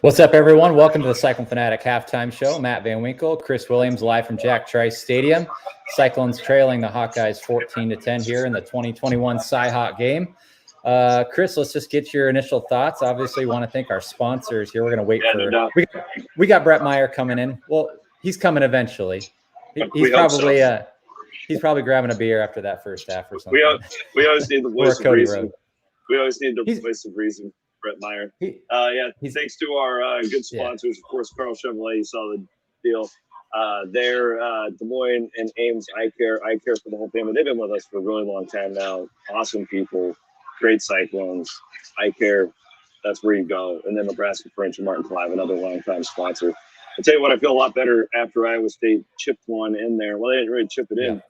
What's up, everyone? Welcome to the Cyclone Fanatic Halftime Show. Matt Van Winkle, Chris Williams, live from Jack Trice Stadium. Cyclones trailing the Hawkeyes 14-10 here in the 2021 Cy-Hawk game. Chris, let's just get your initial thoughts. Obviously, we want to thank our sponsors here. We're going to wait for we got Bret Meyer coming in. Well, he's coming eventually. He's probably grabbing a beer after that first half or something. We always need the voice of reason. We always need the voice of reason. Bret Meyer. Thanks to our good sponsors, of course, Karl Chevrolet. You saw the deal. They're Des Moines and Ames Eye Care for the whole family. They've been with us for a really long time now. Awesome people, great Cyclones. Eye Care, that's where you go. And then Nebraska Furniture Mart, another longtime sponsor. I'll tell you what, I feel a lot better after Iowa State chipped one in there. Well, they didn't really chip it in,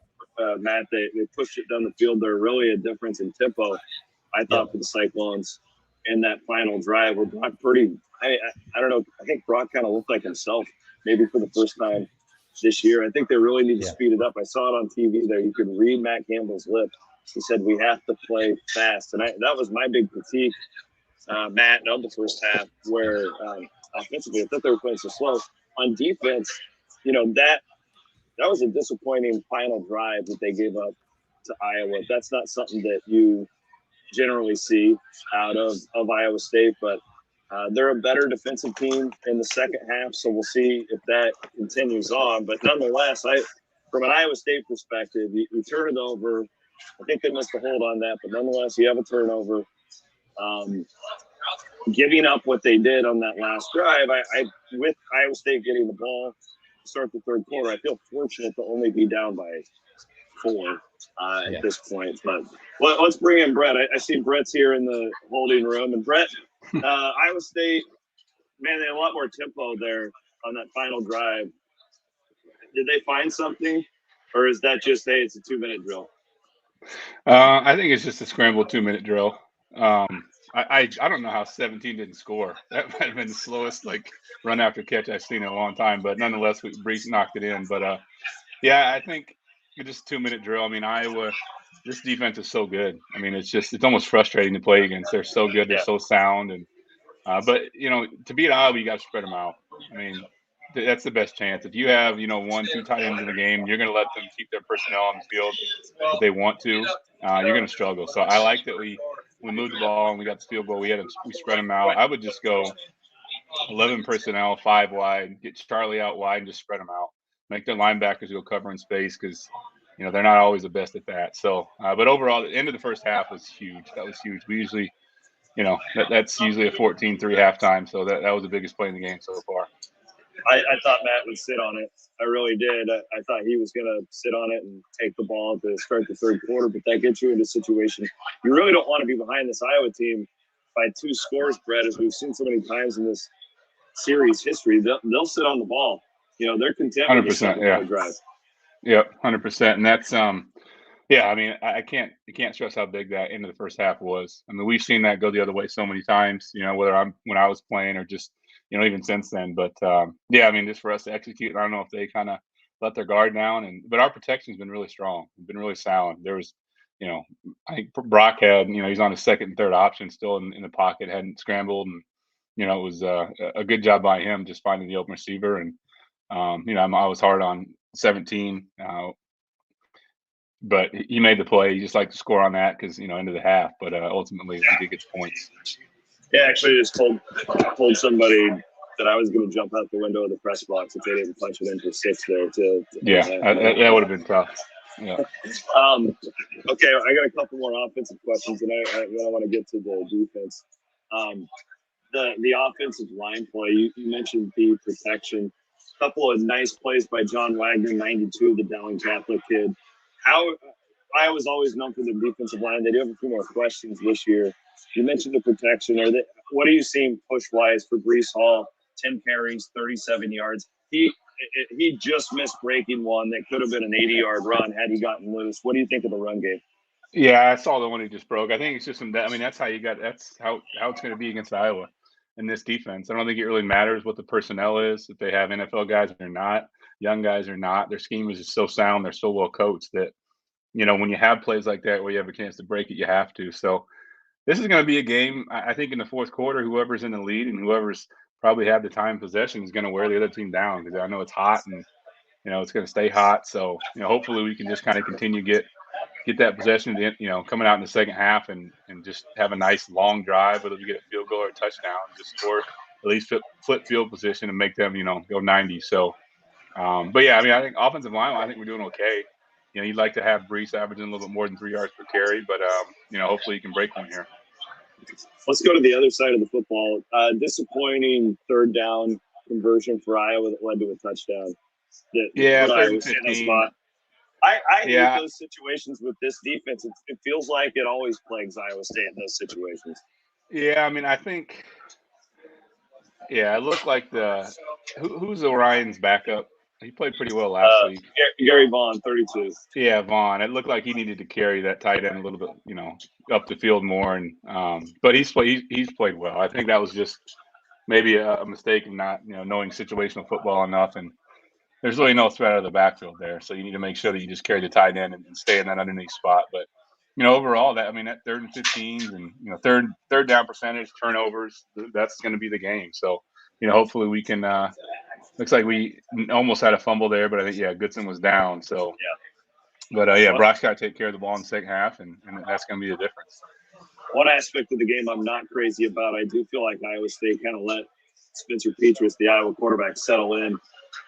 Matt. They pushed it down the field. They're really a difference in tempo, I thought, for the Cyclones. In that final drive, where Brock I don't know, I think Brock kind of looked like himself, maybe for the first time this year. I think they really need to speed it up. I saw it on TV there. You could read Matt Campbell's lips. He said, we have to play fast. And that was my big critique, Matt, of the first half, where offensively, I thought they were playing so slow. On defense, that was a disappointing final drive that they gave up to Iowa. That's not something that you generally see out of Iowa State, but they're a better defensive team in the second half, so we'll see if that continues on. But nonetheless, from an Iowa State perspective, you turn it over. I think they missed a hold on that, but nonetheless, you have a turnover. Giving up what they did on that last drive, I with Iowa State getting the ball to start the third quarter, I feel fortunate to only be down by 4 at this point. But let's bring in Bret. I see Bret's here in the holding room. And Bret, Iowa State, man, they had a lot more tempo there on that final drive. Did they find something? Or is that just, hey, it's a 2-minute drill? I think it's just a scrambled 2-minute drill. I don't know how 17 didn't score. That might have been the slowest run after catch I've seen in a long time. But nonetheless, Brees knocked it in. But I think it's just a 2-minute drill. I mean, Iowa, this defense is so good. I mean, it's almost frustrating to play against. They're so good. They're so sound. And but to beat Iowa, you got to spread them out. I mean, that's the best chance. If you have 1-2 tight ends in the game, you're going to let them keep their personnel on the field if they want to. You're going to struggle. So I like that we moved the ball and we got the field goal. We spread them out. I would just go 11 personnel, 5 wide, get Charlie out wide, and just spread them out. Make their linebackers go cover in space because they're not always the best at that. So, but overall, the end of the first half was huge. That was huge. We usually, that's usually a 14-3 halftime. So that was the biggest play in the game so far. I thought Matt would sit on it. I really did. I thought he was going to sit on it and take the ball to start the third quarter, but that gets you into a situation. You really don't want to be behind this Iowa team by 2 scores, Brett, as we've seen so many times in this series history. They'll sit on the ball. They're content with the second drive. Yep, 100%. And that's I mean, I can't stress how big that end of the first half was. I mean, we've seen that go the other way so many times, whether when I was playing or just, even since then. But I mean, just for us to execute, I don't know if they kind of let their guard down, but our protection's been really strong. It's been really sound. There was, I think Brock had, he's on his second and third option still in the pocket, hadn't scrambled, and it was a good job by him just finding the open receiver. And I was hard on 17, but he made the play. He just liked to score on that because end of the half. But ultimately, he did get the points. Yeah, actually, just told somebody that I was going to jump out the window of the press box if they didn't punch it into 6 there. That would have been tough. Yeah. Okay, I got a couple more offensive questions, and I want to get to the defense. The offensive line play. You mentioned the protection. A couple of nice plays by John Wagner, 92, the Dowling Catholic kid. I was always known for the defensive line. They do have a few more questions this year. You mentioned the protection. What are you seeing push-wise for Brees Hall? 10 carries, 37 yards. He just missed breaking one that could have been an 80-yard run had he gotten loose. What do you think of the run game? Yeah, I saw the one he just broke. I think it's just that's how it's going to be against Iowa in this defense. I don't think it really matters what the personnel is, if they have NFL guys or not, young guys or not. Their scheme is just so sound. They're so well coached that, when you have plays like that where you have a chance to break it, you have to. So this is going to be a game, I think, in the fourth quarter, whoever's in the lead and whoever's probably have the time possession is going to wear the other team down, because I know it's hot and, it's going to stay hot. So, hopefully we can just kind of continue get that possession, coming out in the second half and just have a nice long drive, whether we get a field goal or a touchdown, just score at least flip field position and make them, go 90. So, but yeah, I mean, I think offensive line, I think we're doing okay. You'd like to have Brees averaging a little bit more than 3 yards per carry, but hopefully you can break one here. Let's go to the other side of the football. Disappointing third down conversion for Iowa that led to a touchdown. Yeah, third and 15. I hate those situations with this defense. It feels like it always plagues Iowa State in those situations. Yeah, I mean, I think, it looked like who's Orion's backup? He played pretty well last week. Gary Vaughn, 32. Yeah, Vaughn. It looked like he needed to carry that tight end a little bit, up the field more. And but he's played well. I think that was just maybe a mistake of not, knowing situational football enough. And there's really no threat out of the backfield there, so you need to make sure that you just carry the tight end and stay in that underneath spot. But overall, that 3rd and 15s and third down percentage, turnovers, that's going to be the game. So hopefully we can. Looks like we almost had a fumble there, but I think Goodson was down. So but Brock's got to take care of the ball in the second half, and that's going to be the difference. One aspect of the game I'm not crazy about. I do feel like Iowa State kind of let Spencer Petras, the Iowa quarterback, settle in.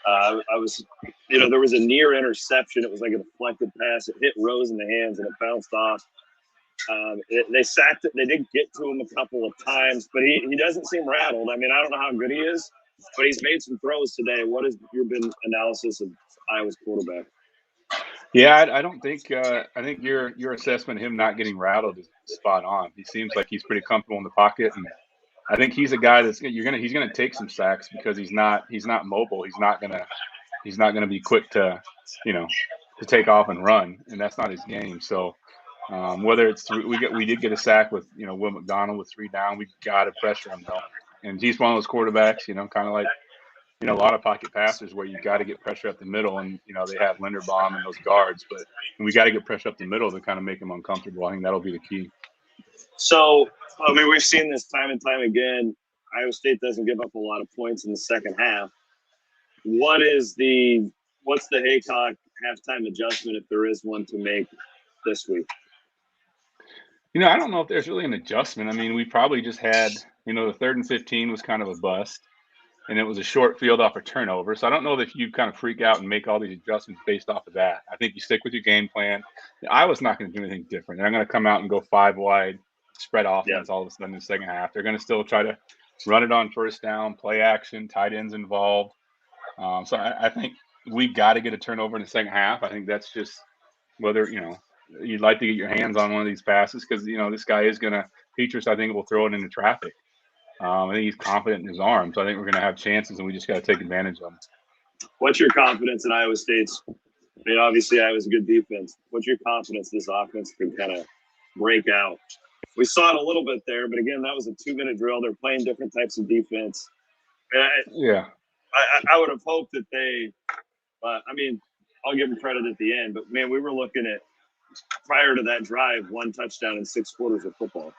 There was a near interception. It was like a deflected pass. It hit Rose in the hands and it bounced off. They sacked it. They did get to him a couple of times, but he doesn't seem rattled. I mean, I don't know how good he is, but he's made some throws today. What has your analysis of Iowa's quarterback? Yeah, I don't think I think your assessment of him not getting rattled is spot on. He seems like he's pretty comfortable in the pocket, and I think he's a guy he's gonna take some sacks because he's not mobile. He's not gonna be quick to to take off and run, and that's not his game. So whether it's we did get a sack with Will McDonald with 3 down, we got to pressure him though, and he's one of those quarterbacks kind of like a lot of pocket passers where you got to get pressure up the middle, and they have Linderbaum and those guards, but we got to get pressure up the middle to kind of make him uncomfortable. I think that'll be the key. So, I mean, we've seen this time and time again. Iowa State doesn't give up a lot of points in the second half. What's the Haycock halftime adjustment, if there is one, to make this week? I don't know if there's really an adjustment. I mean, we probably just had, the 3rd and 15 was kind of a bust, and it was a short field off a turnover. So I don't know that you kind of freak out and make all these adjustments based off of that. I think you stick with your game plan. Iowa's not going to do anything different. They're going to come out and go 5 wide, spread offense all of a sudden in the second half. They're going to still try to run it on first down, play action, tight ends involved. So I think we've got to get a turnover in the second half. I think that's just whether, you'd like to get your hands on one of these passes because, this guy is going to – Petras, I think, will throw it into traffic. I think he's confident in his arm, so I think we're going to have chances, and we just got to take advantage of them. What's your confidence in Iowa State's – I mean, obviously Iowa's a good defense. What's your confidence this offense can kind of break out? We saw it a little bit there, but again, that was a 2-minute drill. They're playing different types of defense. I would have hoped that they I'll give them credit at the end, but man, we were looking at prior to that drive, 1 touchdown in 6 quarters of football.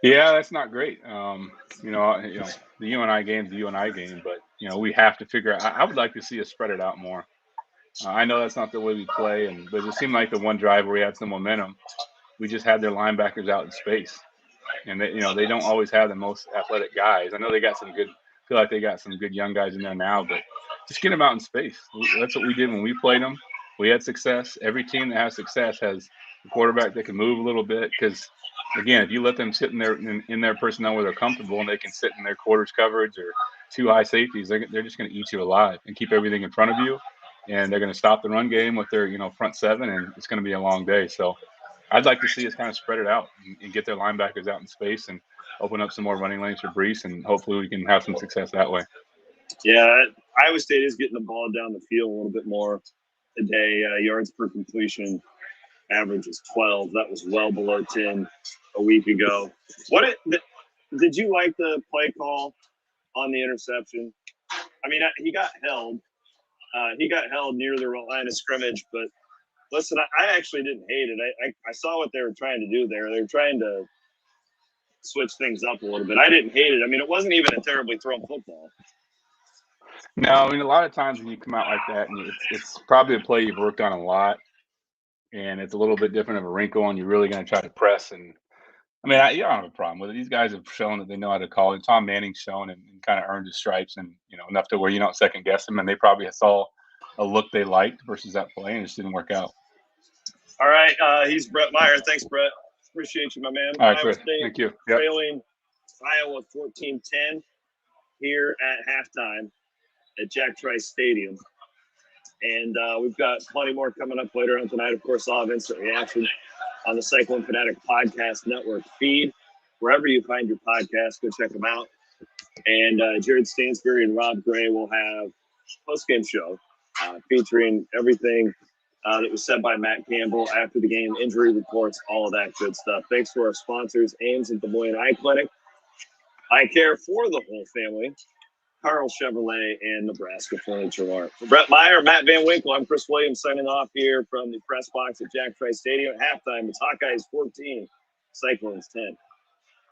Yeah, that's not great. The UNI game's the UNI game, but we have to figure out. I would like to see us spread it out more. I know that's not the way we play, but it seemed like the one drive where we had some momentum, we just had their linebackers out in space, and they don't always have the most athletic guys. I know they got some good. Feel like they got some good young guys in there now, but just get them out in space. That's what we did when we played them. We had success. Every team that has success has a quarterback that can move a little bit because, again, if you let them sit in their personnel where they're comfortable and they can sit in their quarters coverage or 2 high safeties, they're just going to eat you alive and keep everything in front of you, and they're going to stop the run game with their front 7, and it's going to be a long day. So I'd like to see us kind of spread it out and get their linebackers out in space and open up some more running lanes for Brees, and hopefully we can have some success that way. Yeah, Iowa State is getting the ball down the field a little bit more today. Yards per completion average is 12. That was well below 10 a week ago. Did you like the play call on the interception? I mean, he got held. He got held near the line of scrimmage, but listen, I actually didn't hate it. I saw what they were trying to do there. They were trying to switch things up a little bit. I didn't hate it. I mean, it wasn't even a terribly thrown football. No, I mean, a lot of times when you come out like that, and it's probably a play you've worked on a lot, and it's a little bit different of a wrinkle, and you're really going to try to press. And I mean, I don't have a problem with it. These guys have shown that they know how to call it. Tom Manning's shown and kind of earned his stripes, and enough to where you don't second guess them. And they probably saw a look they liked versus that play, and it just didn't work out. All right, he's Bret Meyer. Thanks, Bret. Appreciate you, my man. All right, Chris. Thank you. Yep. Trailing Iowa 14-10 here at halftime at Jack Trice Stadium. And we've got plenty more coming up later on tonight. Of course, I'll have instant reaction on the Cyclone Fanatic Podcast Network feed. Wherever you find your podcast, go check them out. And Jared Stansbury and Rob Gray will have post-game show featuring everything that was said by Matt Campbell after the game, injury reports, all of that good stuff. Thanks to our sponsors, Ames and Des Moines Eye Clinic, Eye Care for the whole family, Karl Chevrolet, and Nebraska Furniture Mart. For Bret Meyer, Matt Van Winkle, I'm Chris Williams signing off here from the press box at Jack Trice Stadium. At halftime, it's Hawkeyes 14, Cyclones 10.